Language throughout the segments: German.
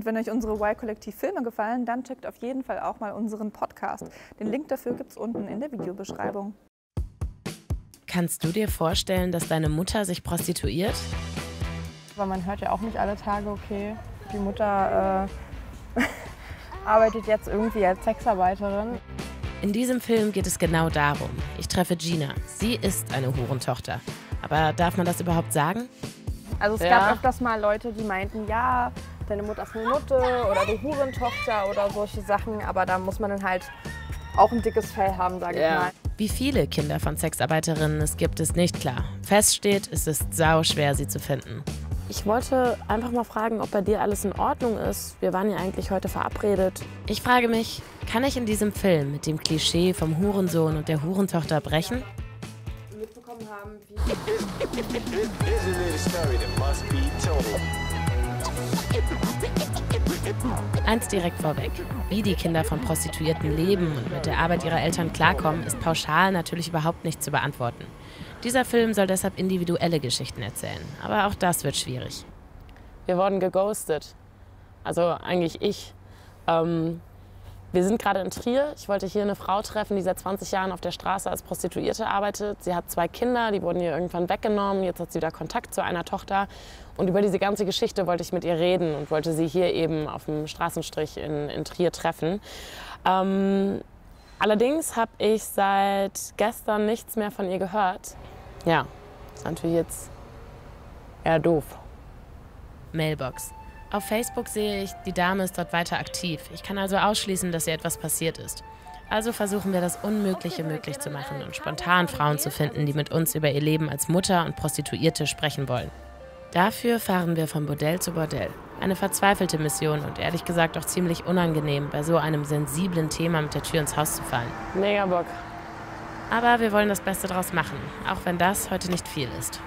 Wenn euch unsere Y-Kollektiv-Filme gefallen, dann checkt auf jeden Fall auch mal unseren Podcast. Den Link dafür gibt es unten in der Videobeschreibung. Kannst du dir vorstellen, dass deine Mutter sich prostituiert? Aber man hört ja auch nicht alle Tage, okay, die Mutter arbeitet jetzt irgendwie als Sexarbeiterin. In diesem Film geht es genau darum. Ich treffe Gina. Sie ist eine Hurentochter. Aber darf man das überhaupt sagen? Also es gab öfters mal Leute, die meinten, ja, deine Mutter ist eine Nutte oder du Hurentochter oder solche Sachen. Aber da muss man dann halt auch ein dickes Fell haben, sage ich mal. Wie viele Kinder von Sexarbeiterinnen es gibt, ist nicht klar. Fest steht, es ist sauschwer, sie zu finden. Ich wollte einfach mal fragen, ob bei dir alles in Ordnung ist. Wir waren ja eigentlich heute verabredet. Ich frage mich, kann ich in diesem Film mit dem Klischee vom Hurensohn und der Hurentochter brechen? Mitbekommen haben, wie Eins direkt vorweg. Wie die Kinder von Prostituierten leben und mit der Arbeit ihrer Eltern klarkommen, ist pauschal natürlich überhaupt nicht zu beantworten. Dieser Film soll deshalb individuelle Geschichten erzählen. Aber auch das wird schwierig. Wir wurden geghostet. Also eigentlich ich. Wir sind gerade in Trier. Ich wollte hier eine Frau treffen, die seit 20 Jahren auf der Straße als Prostituierte arbeitet. Sie hat 2 Kinder, die wurden ihr irgendwann weggenommen. Jetzt hat sie wieder Kontakt zu einer Tochter. Und über diese ganze Geschichte wollte ich mit ihr reden und wollte sie hier eben auf dem Straßenstrich in Trier treffen. Allerdings habe ich seit gestern nichts mehr von ihr gehört. Ja, ist natürlich jetzt eher doof. Mailbox. Auf Facebook sehe ich, die Dame ist dort weiter aktiv. Ich kann also ausschließen, dass ihr etwas passiert ist. Also versuchen wir, das Unmögliche möglich zu machen und spontan Frauen zu finden, die mit uns über ihr Leben als Mutter und Prostituierte sprechen wollen. Dafür fahren wir von Bordell zu Bordell. Eine verzweifelte Mission und ehrlich gesagt auch ziemlich unangenehm, bei so einem sensiblen Thema mit der Tür ins Haus zu fallen. Mega Bock. Aber wir wollen das Beste draus machen, auch wenn das heute nicht viel ist.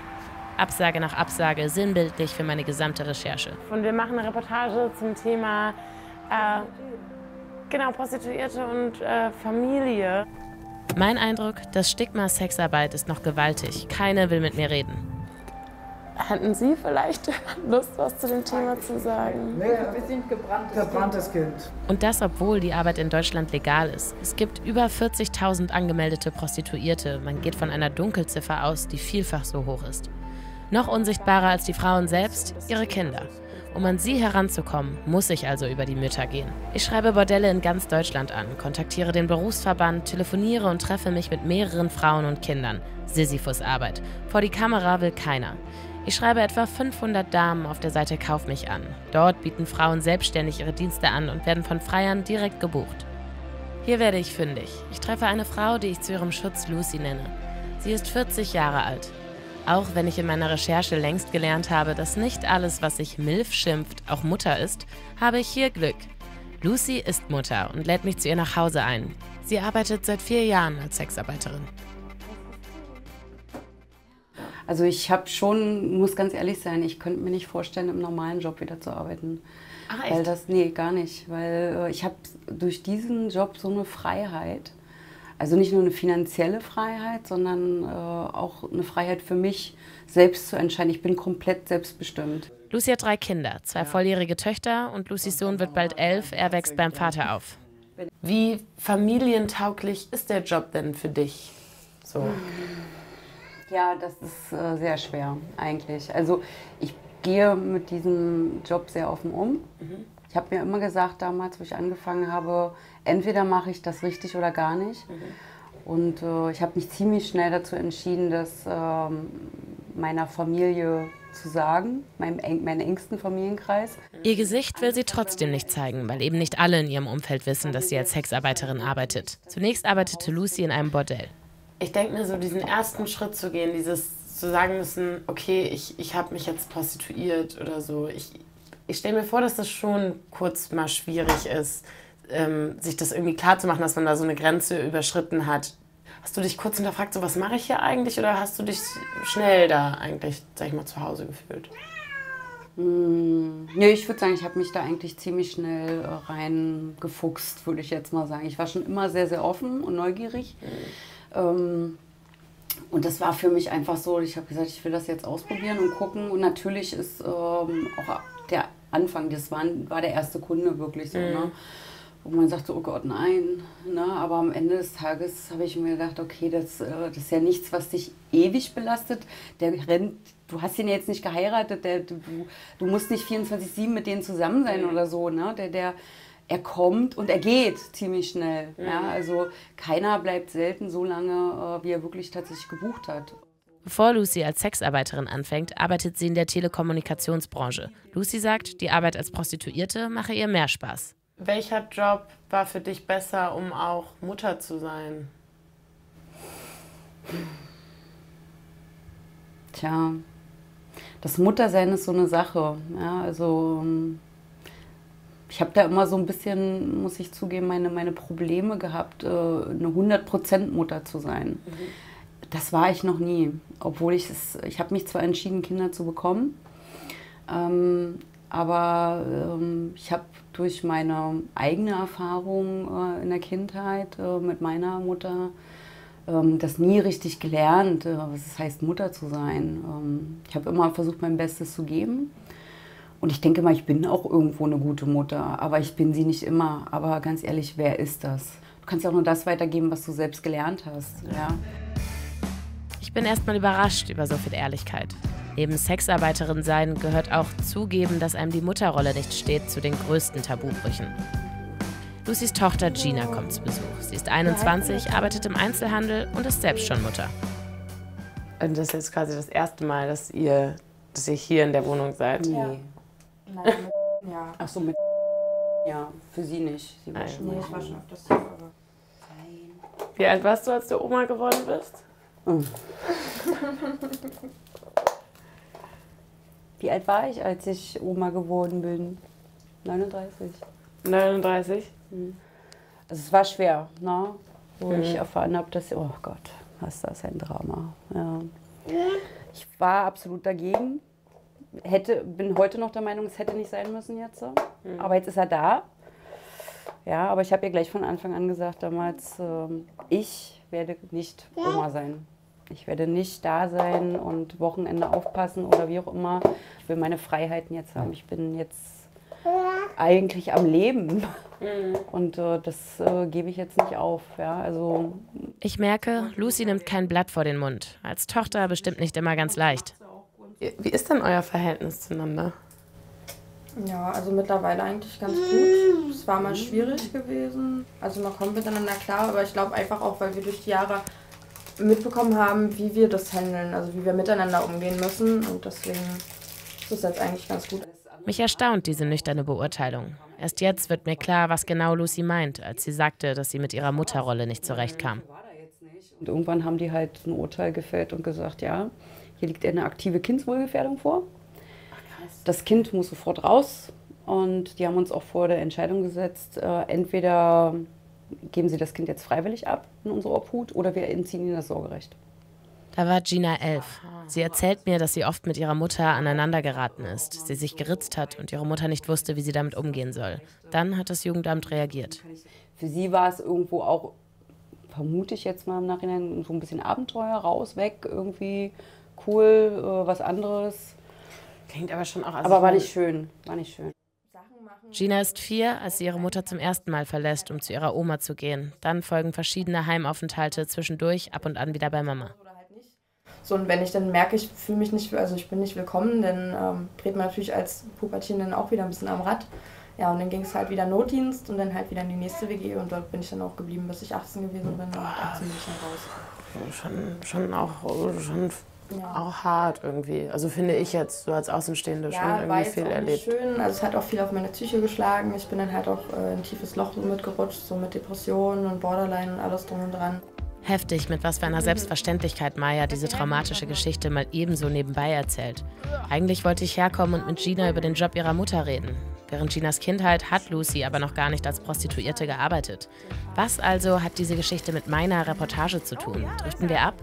Absage nach Absage, sinnbildlich für meine gesamte Recherche. Und wir machen eine Reportage zum Thema Prostituierte und Familie. Mein Eindruck, das Stigma Sexarbeit ist noch gewaltig. Keine will mit mir reden. Hätten Sie vielleicht Lust, was zu dem Thema zu sagen? Nee, wir sind gebranntes Kind. Und das, obwohl die Arbeit in Deutschland legal ist. Es gibt über 40.000 angemeldete Prostituierte. Man geht von einer Dunkelziffer aus, die vielfach so hoch ist. Noch unsichtbarer als die Frauen selbst, ihre Kinder. Um an sie heranzukommen, muss ich also über die Mütter gehen. Ich schreibe Bordelle in ganz Deutschland an, kontaktiere den Berufsverband, telefoniere und treffe mich mit mehreren Frauen und Kindern. Sisyphus-Arbeit. Vor die Kamera will keiner. Ich schreibe etwa 500 Damen auf der Seite Kauf mich an. Dort bieten Frauen selbstständig ihre Dienste an und werden von Freiern direkt gebucht. Hier werde ich fündig. Ich treffe eine Frau, die ich zu ihrem Schutz Lucy nenne. Sie ist 40 Jahre alt. Auch wenn ich in meiner Recherche längst gelernt habe, dass nicht alles, was sich MILF schimpft, auch Mutter ist, habe ich hier Glück. Lucy ist Mutter und lädt mich zu ihr nach Hause ein. Sie arbeitet seit 4 Jahren als Sexarbeiterin. Also ich habe schon, muss ganz ehrlich sein, ich könnte mir nicht vorstellen, im normalen Job wieder zu arbeiten. Ach echt? Weil nee, gar nicht. Weil ich habe durch diesen Job so eine Freiheit. Also nicht nur eine finanzielle Freiheit, sondern auch eine Freiheit für mich, selbst zu entscheiden. Ich bin komplett selbstbestimmt. Lucy hat 3 Kinder, 2 volljährige Töchter und Lucys Sohn wird bald 11, er wächst beim Vater auf. Wie familientauglich ist der Job denn für dich? So. Ja, das ist sehr schwer eigentlich. Also ich gehe mit diesem Job sehr offen um. Ich habe mir immer gesagt, damals, wo ich angefangen habe, entweder mache ich das richtig oder gar nicht. Und ich habe mich ziemlich schnell dazu entschieden, das meiner Familie zu sagen, meinem engsten Familienkreis. Ihr Gesicht will sie trotzdem nicht zeigen, weil eben nicht alle in ihrem Umfeld wissen, dass sie als Sexarbeiterin arbeitet. Zunächst arbeitete Lucy in einem Bordell. Ich denke mir so, diesen ersten Schritt zu gehen, dieses zu sagen müssen, okay, ich habe mich jetzt prostituiert oder so. Ich stelle mir vor, dass das schon kurz mal schwierig ist, sich das irgendwie klar zu machen, dass man da so eine Grenze überschritten hat. Hast du dich kurz hinterfragt, so was mache ich hier eigentlich, oder hast du dich schnell da eigentlich, sag ich mal, zu Hause gefühlt? Nee, ich würde sagen, ich habe mich da eigentlich ziemlich schnell reingefuchst, würde ich jetzt mal sagen. Ich war schon immer sehr, sehr offen und neugierig. Und das war für mich einfach so, ich habe gesagt, ich will das jetzt ausprobieren und gucken. Und natürlich ist auch der Anfang, das war der erste Kunde wirklich so, ne? Wo man sagt so, oh Gott, nein. Ne? Aber am Ende des Tages habe ich mir gedacht, okay, das ist ja nichts, was dich ewig belastet. Der rennt, du hast ihn jetzt nicht geheiratet, du musst nicht 24/7 mit denen zusammen sein oder so. Ne? Er kommt und er geht ziemlich schnell. Ja? Also keiner bleibt selten so lange, wie er wirklich tatsächlich gebucht hat. Bevor Lucy als Sexarbeiterin anfängt, arbeitet sie in der Telekommunikationsbranche. Lucy sagt, die Arbeit als Prostituierte mache ihr mehr Spaß. Welcher Job war für dich besser, um auch Mutter zu sein? Tja, das Muttersein ist so eine Sache. Ja, also ich habe da immer so ein bisschen, muss ich zugeben, meine Probleme gehabt, eine 100% Mutter zu sein. Das war ich noch nie, obwohl ich habe mich zwar entschieden, Kinder zu bekommen, aber ich habe durch meine eigene Erfahrung in der Kindheit mit meiner Mutter das nie richtig gelernt, was es heißt, Mutter zu sein. Ich habe immer versucht, mein Bestes zu geben. Und ich denke mal, ich bin auch irgendwo eine gute Mutter, aber ich bin sie nicht immer. Aber ganz ehrlich, wer ist das? Du kannst ja auch nur das weitergeben, was du selbst gelernt hast. Ja. Ich bin erstmal überrascht über so viel Ehrlichkeit. Neben Sexarbeiterin sein gehört auch zugeben, dass einem die Mutterrolle nicht steht, zu den größten Tabubrüchen. Lucys Tochter Gina kommt zu Besuch. Sie ist 21, arbeitet im Einzelhandel und ist selbst schon Mutter. Und das ist jetzt quasi das erste Mal, dass ihr hier in der Wohnung seid? Nee. Ja. Nein, ja. Ach so, mit ja, für sie nicht. Sie war schon Nee, ich war schon auf das Thema, aber... Wie alt warst du, als du Oma geworden bist? Wie alt war ich, als ich Oma geworden bin? 39. 39? Also es war schwer, ne? Wo ich erfahren habe, dass, oh Gott, was ist das ein Drama. Ja. Ich war absolut dagegen. Bin heute noch der Meinung, es hätte nicht sein müssen jetzt. Aber jetzt ist er da. Ja, aber ich habe ihr gleich von Anfang an gesagt damals, ich werde nicht Oma sein. Ich werde nicht da sein und Wochenende aufpassen oder wie auch immer. Ich will meine Freiheiten jetzt haben. Ich bin jetzt eigentlich am Leben. Und das gebe ich jetzt nicht auf. Ja, also Ich merke, Lucy nimmt kein Blatt vor den Mund. Als Tochter bestimmt nicht immer ganz leicht. Wie ist denn euer Verhältnis zueinander? Ja, also mittlerweile eigentlich ganz gut. Es war mal schwierig gewesen. Also man kommt miteinander klar, aber ich glaube einfach auch, weil wir durch die Jahre mitbekommen haben, wie wir das handeln, also wie wir miteinander umgehen müssen. Und deswegen ist es jetzt eigentlich ganz gut. Mich erstaunt diese nüchterne Beurteilung. Erst jetzt wird mir klar, was genau Lucy meint, als sie sagte, dass sie mit ihrer Mutterrolle nicht zurechtkam. Und irgendwann haben die halt ein Urteil gefällt und gesagt, ja, hier liegt eine aktive Kindswohlgefährdung vor. Das Kind muss sofort raus. Und die haben uns auch vor der Entscheidung gesetzt, entweder geben sie das Kind jetzt freiwillig ab in unsere Obhut oder wir entziehen ihnen das Sorgerecht. Da war Gina 11. Sie erzählt mir, dass sie oft mit ihrer Mutter aneinander geraten ist, sie sich geritzt hat und ihre Mutter nicht wusste, wie sie damit umgehen soll. Dann hat das Jugendamt reagiert. Für sie war es irgendwo auch, vermute ich jetzt mal im Nachhinein, so ein bisschen Abenteuer, raus, weg, irgendwie cool, was anderes. Klingt aber schon auch... Aber war nicht schön, war nicht schön. Gina ist 4, als sie ihre Mutter zum ersten Mal verlässt, um zu ihrer Oma zu gehen. Dann folgen verschiedene Heimaufenthalte, zwischendurch ab und an wieder bei Mama. So, und wenn ich dann merke, ich fühle mich nicht, also ich bin nicht willkommen, dann dreht man natürlich als Pubertierenden auch wieder ein bisschen am Rad. Ja, und dann ging es halt wieder Notdienst und dann halt wieder in die nächste WG und dort bin ich dann auch geblieben, bis ich 18 gewesen bin und mit 18 bin ich dann raus. Schon auch hart irgendwie. Also finde ich jetzt so als Außenstehende schon irgendwie viel erlebt. Schön. Also es hat auch viel auf meine Psyche geschlagen. Ich bin dann halt auch in ein tiefes Loch mitgerutscht, so mit Depressionen und Borderline und alles drum und dran. Heftig, mit was für einer Selbstverständlichkeit Maya diese traumatische Geschichte mal ebenso nebenbei erzählt. Eigentlich wollte ich herkommen und mit Gina über den Job ihrer Mutter reden. Während Ginas Kindheit hat Lucy aber noch gar nicht als Prostituierte gearbeitet. Was also hat diese Geschichte mit meiner Reportage zu tun? Driften wir ab?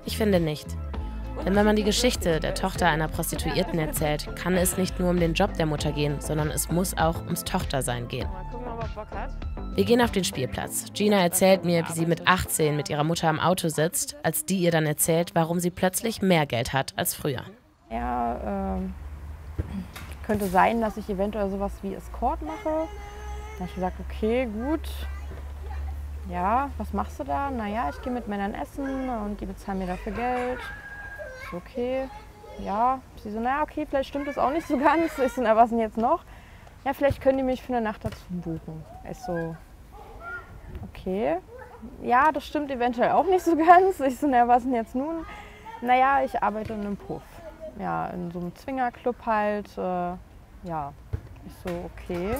Ich finde nicht. Denn wenn man die Geschichte der Tochter einer Prostituierten erzählt, kann es nicht nur um den Job der Mutter gehen, sondern es muss auch ums Tochtersein gehen. Wir gehen auf den Spielplatz. Gina erzählt mir, wie sie mit 18 mit ihrer Mutter am Auto sitzt, als die ihr dann erzählt, warum sie plötzlich mehr Geld hat als früher. Ja, könnte sein, dass ich eventuell sowas wie Escort mache. Dann habe ich gesagt, okay, gut. Ja, was machst du da? Naja, ich gehe mit Männern essen und die bezahlen mir dafür Geld. Ich so, okay, ja. Sie so, naja, okay, vielleicht stimmt das auch nicht so ganz. Ich so, na, was denn jetzt noch? Ja, vielleicht können die mich für eine Nacht dazu buchen. Ich so, okay. Ja, das stimmt eventuell auch nicht so ganz. Ich so, na, was denn jetzt nun? Naja, ich arbeite in einem Puff. Ja, in so einem Zwingerclub halt. Ja, ich so, okay.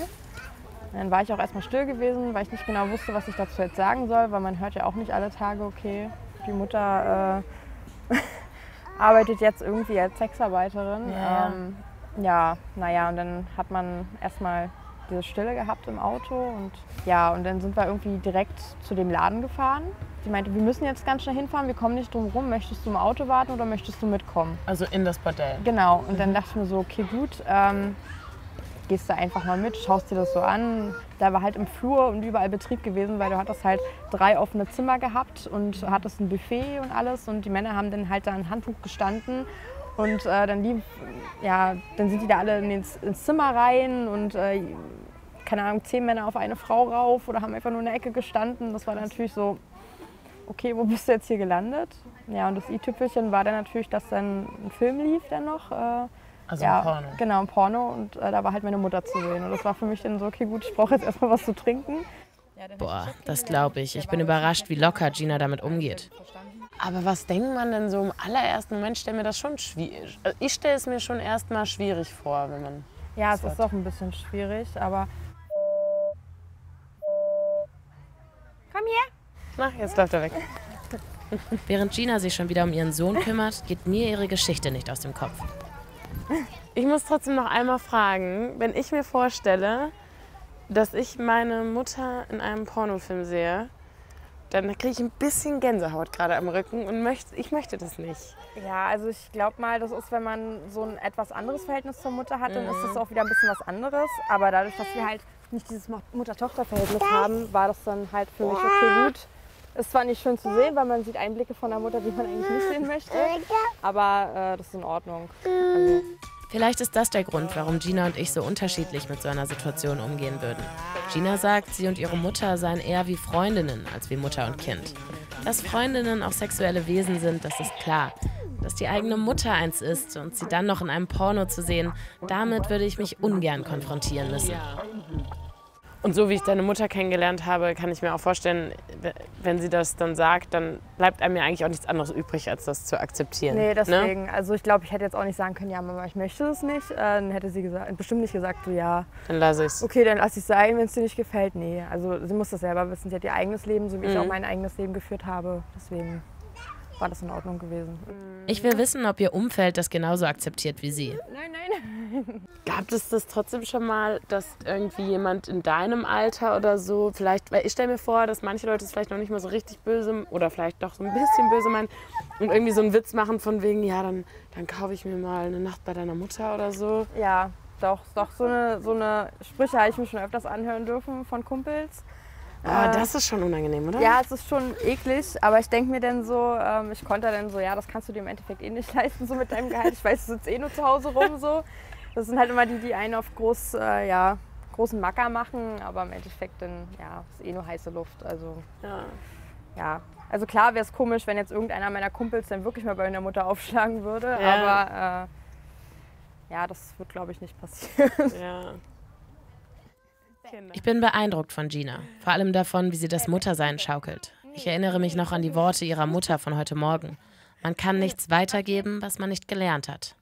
Dann war ich auch erstmal still gewesen, weil ich nicht genau wusste, was ich dazu jetzt sagen soll, weil man hört ja auch nicht alle Tage, okay, die Mutter arbeitet jetzt irgendwie als Sexarbeiterin. Ja, naja, und dann hat man erstmal diese Stille gehabt im Auto und ja, und dann sind wir irgendwie direkt zu dem Laden gefahren. Sie meinte, wir müssen jetzt ganz schnell hinfahren, wir kommen nicht drum rum, möchtest du im Auto warten oder möchtest du mitkommen? Also in das Bordell? Genau, und dann dachte ich mir so, okay, gut, gehst du einfach mal mit, schaust dir das so an. Da war halt im Flur und überall Betrieb gewesen, weil du hattest halt 3 offene Zimmer gehabt und hattest ein Buffet und alles und die Männer haben dann halt da ein Handtuch gestanden und dann sind die da alle ins Zimmer rein und keine Ahnung, 10 Männer auf eine Frau rauf oder haben einfach nur in der Ecke gestanden. Das war dann natürlich so, okay, wo bist du jetzt hier gelandet? Ja, und das i-Tüpfelchen war dann natürlich, dass dann ein Film lief dann noch. Also ein Porno. Genau, ein Porno und da war halt meine Mutter zu sehen. Und das war für mich dann so, okay gut, ich brauche jetzt erstmal was zu trinken. Boah, das glaube ich. Ich bin überrascht, wie locker Gina damit umgeht. Aber was denkt man denn so im allerersten Moment? Stelle mir das schon schwierig. Ich stelle es mir schon erstmal schwierig vor, wenn man. Ja, es ist auch ein bisschen schwierig, aber. Komm her! Na, jetzt läuft er weg. Während Gina sich schon wieder um ihren Sohn kümmert, geht mir ihre Geschichte nicht aus dem Kopf. Ich muss trotzdem noch einmal fragen, wenn ich mir vorstelle, dass ich meine Mutter in einem Pornofilm sehe, dann kriege ich ein bisschen Gänsehaut gerade am Rücken und ich möchte das nicht. Ja, also ich glaube mal, das ist, wenn man so ein etwas anderes Verhältnis zur Mutter hat, dann ist das auch wieder ein bisschen was anderes. Aber dadurch, dass wir halt nicht dieses Mutter-Tochter-Verhältnis haben, war das dann halt für mich okay, gut. Ist zwar nicht schön zu sehen, weil man sieht Einblicke von der Mutter, die man eigentlich nicht sehen möchte, aber das ist in Ordnung. Also. Vielleicht ist das der Grund, warum Gina und ich so unterschiedlich mit so einer Situation umgehen würden. Gina sagt, sie und ihre Mutter seien eher wie Freundinnen als wie Mutter und Kind. Dass Freundinnen auch sexuelle Wesen sind, das ist klar. Dass die eigene Mutter eins ist und sie dann noch in einem Porno zu sehen, damit würde ich mich ungern konfrontieren müssen. Und so wie ich deine Mutter kennengelernt habe, kann ich mir auch vorstellen, wenn sie das dann sagt, dann bleibt einem ja eigentlich auch nichts anderes übrig, als das zu akzeptieren. Nee, deswegen. Ne? Also ich glaube, ich hätte jetzt auch nicht sagen können, ja Mama, ich möchte das nicht. Dann hätte sie bestimmt nicht gesagt, so ja. Dann lasse ich es. Okay, dann lasse ich es sein, wenn es dir nicht gefällt. Nee, also sie muss das selber wissen. Sie hat ihr eigenes Leben, so wie ich auch mein eigenes Leben geführt habe. Deswegen war das in Ordnung gewesen. Ich will wissen, ob ihr Umfeld das genauso akzeptiert wie sie. Nein. Gab es das trotzdem schon mal, dass irgendwie jemand in deinem Alter oder so, vielleicht, weil ich stelle mir vor, dass manche Leute es vielleicht noch nicht mal so richtig böse oder vielleicht doch so ein bisschen böse meinen und irgendwie so einen Witz machen von wegen, ja, dann kaufe ich mir mal eine Nacht bei deiner Mutter oder so. Ja, doch so eine Sprüche habe ich mir schon öfters anhören dürfen von Kumpels. Aber das ist schon unangenehm, oder? Ja, es ist schon eklig, aber ich denke mir dann so, ich konnte dann so, ja, das kannst du dir im Endeffekt eh nicht leisten, so mit deinem Gehalt. Ich weiß, du sitzt eh nur zu Hause rum, so. Das sind halt immer die einen auf großen Macker machen, aber im Endeffekt dann, ja, ist eh nur heiße Luft, also, ja. Also klar wäre es komisch, wenn jetzt irgendeiner meiner Kumpels dann wirklich mal bei meiner Mutter aufschlagen würde, aber, ja, das wird, glaube ich, nicht passieren. Ja. Ich bin beeindruckt von Gina, vor allem davon, wie sie das Muttersein schaukelt. Ich erinnere mich noch an die Worte ihrer Mutter von heute Morgen. Man kann nichts weitergeben, was man nicht gelernt hat.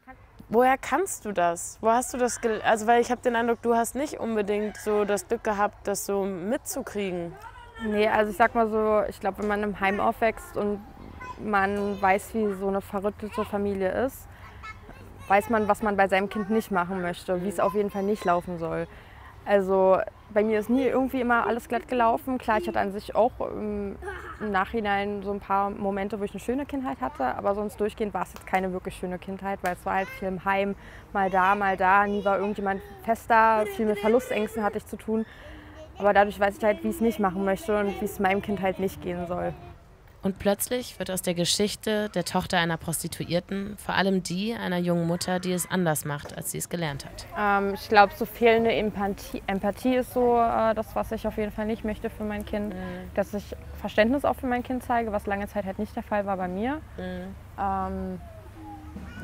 Woher kannst du das? Wo hast du das also weil ich habe den Eindruck, du hast nicht unbedingt so das Glück gehabt, das so mitzukriegen. Nee, also ich sag mal so, ich glaube, wenn man im Heim aufwächst und man weiß, wie so eine verrückte Familie ist, weiß man, was man bei seinem Kind nicht machen möchte, wie es auf jeden Fall nicht laufen soll. Also bei mir ist nie irgendwie immer alles glatt gelaufen. Klar, ich hatte an sich auch im Nachhinein so ein paar Momente, wo ich eine schöne Kindheit hatte, aber sonst durchgehend war es jetzt keine wirklich schöne Kindheit, weil es war halt viel im Heim, mal da, nie war irgendjemand fest da, viel mit Verlustängsten hatte ich zu tun. Aber dadurch weiß ich halt, wie ich es nicht machen möchte und wie es meinem Kind halt nicht gehen soll. Und plötzlich wird aus der Geschichte der Tochter einer Prostituierten vor allem die einer jungen Mutter, die es anders macht, als sie es gelernt hat. Ich glaube, so fehlende Empathie ist so das, was ich auf jeden Fall nicht möchte für mein Kind. Dass ich Verständnis auch für mein Kind zeige, was lange Zeit halt nicht der Fall war bei mir.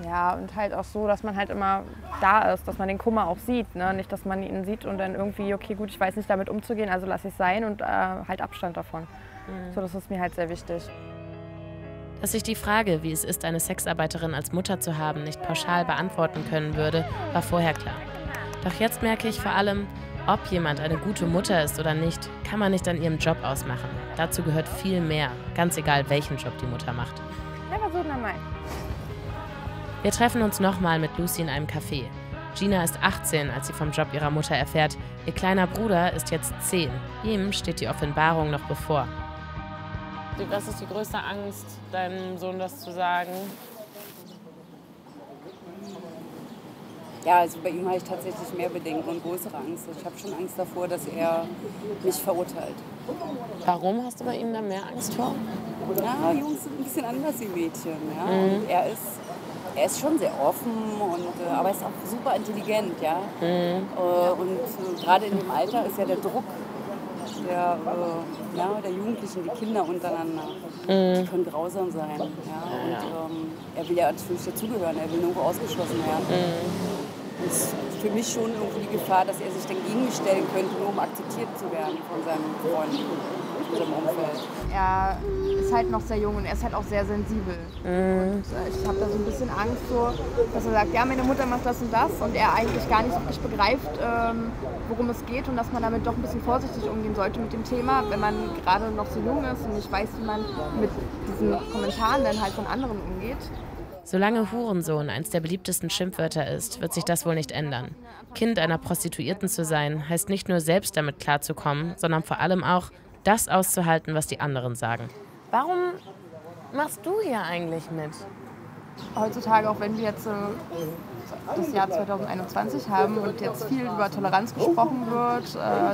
Ja, und halt auch so, dass man halt immer da ist, dass man den Kummer auch sieht. Ne? Nicht, dass man ihn sieht und dann irgendwie, okay, gut, ich weiß nicht damit umzugehen, also lasse ich es sein und halt Abstand davon. So, das ist mir halt sehr wichtig. Dass ich die Frage, wie es ist, eine Sexarbeiterin als Mutter zu haben, nicht pauschal beantworten können würde, war vorher klar. Doch jetzt merke ich vor allem, ob jemand eine gute Mutter ist oder nicht, kann man nicht an ihrem Job ausmachen. Dazu gehört viel mehr, ganz egal, welchen Job die Mutter macht. Ja, war so normal. Wir treffen uns nochmal mit Lucy in einem Café. Gina ist 18, als sie vom Job ihrer Mutter erfährt. Ihr kleiner Bruder ist jetzt 10. Ihm steht die Offenbarung noch bevor. Was ist die größte Angst, deinem Sohn das zu sagen? Ja, also bei ihm habe ich tatsächlich mehr Bedenken und größere Angst. Ich habe schon Angst davor, dass er mich verurteilt. Warum hast du bei ihm da mehr Angst vor? Ja, Jungs sind ein bisschen anders wie Mädchen. Ja? Er ist schon sehr offen, aber er ist auch super intelligent. Ja? Und gerade in dem Alter ist ja der Druck der Jugendlichen, die Kinder untereinander, die können grausam sein. Ja? Und er will ja natürlich dazugehören, er will nirgendwo ausgeschlossen werden. Das ist für mich schon irgendwie die Gefahr, dass er sich dann gegen mich stellen könnte, nur um akzeptiert zu werden von seinen Freunden, von seinem Umfeld. Er ist halt noch sehr jung und er ist halt auch sehr sensibel. Und ich habe da so ein bisschen Angst, so, dass er sagt, ja, meine Mutter macht das und das und er eigentlich gar nicht wirklich begreift, worum es geht und dass man damit doch ein bisschen vorsichtig umgehen sollte mit dem Thema, wenn man gerade noch so jung ist und nicht weiß, wie man mit diesen Kommentaren dann halt von anderen umgeht. Solange Hurensohn eins der beliebtesten Schimpfwörter ist, wird sich das wohl nicht ändern. Kind einer Prostituierten zu sein, heißt nicht nur selbst damit klarzukommen, sondern vor allem auch, das auszuhalten, was die anderen sagen. Warum machst du hier eigentlich mit? Heutzutage, auch wenn wir jetzt das Jahr 2021 haben und jetzt viel über Toleranz gesprochen wird,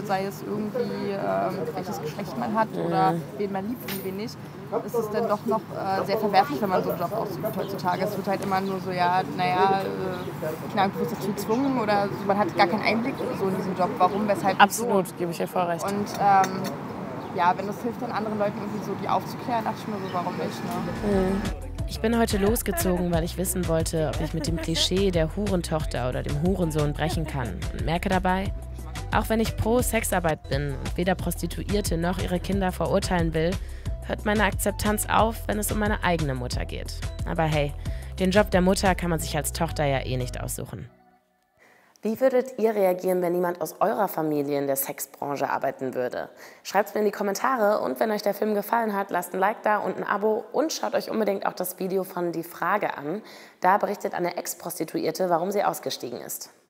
sei es irgendwie, welches Geschlecht man hat oder wen man liebt und wen nicht, ist es dann doch noch sehr verwerflich, wenn man so einen Job ausübt heutzutage. Es wird halt immer nur so, du wirst dazu gezwungen oder so, man hat gar keinen Einblick so in diesen Job. Warum, weshalb, Absolut, so. Gebe ich dir voll recht. Und wenn das hilft, dann anderen Leuten irgendwie so die aufzuklären, dachte ich mir so, warum nicht, ne? Ich bin heute losgezogen, weil ich wissen wollte, ob ich mit dem Klischee der Hurentochter oder dem Hurensohn brechen kann und merke dabei, auch wenn ich pro Sexarbeit bin und weder Prostituierte noch ihre Kinder verurteilen will, hört meine Akzeptanz auf, wenn es um meine eigene Mutter geht. Aber hey, den Job der Mutter kann man sich als Tochter ja eh nicht aussuchen. Wie würdet ihr reagieren, wenn jemand aus eurer Familie in der Sexbranche arbeiten würde? Schreibt es mir in die Kommentare und wenn euch der Film gefallen hat, lasst ein Like da und ein Abo und schaut euch unbedingt auch das Video von Die Frage an. Da berichtet eine Ex-Prostituierte, warum sie ausgestiegen ist.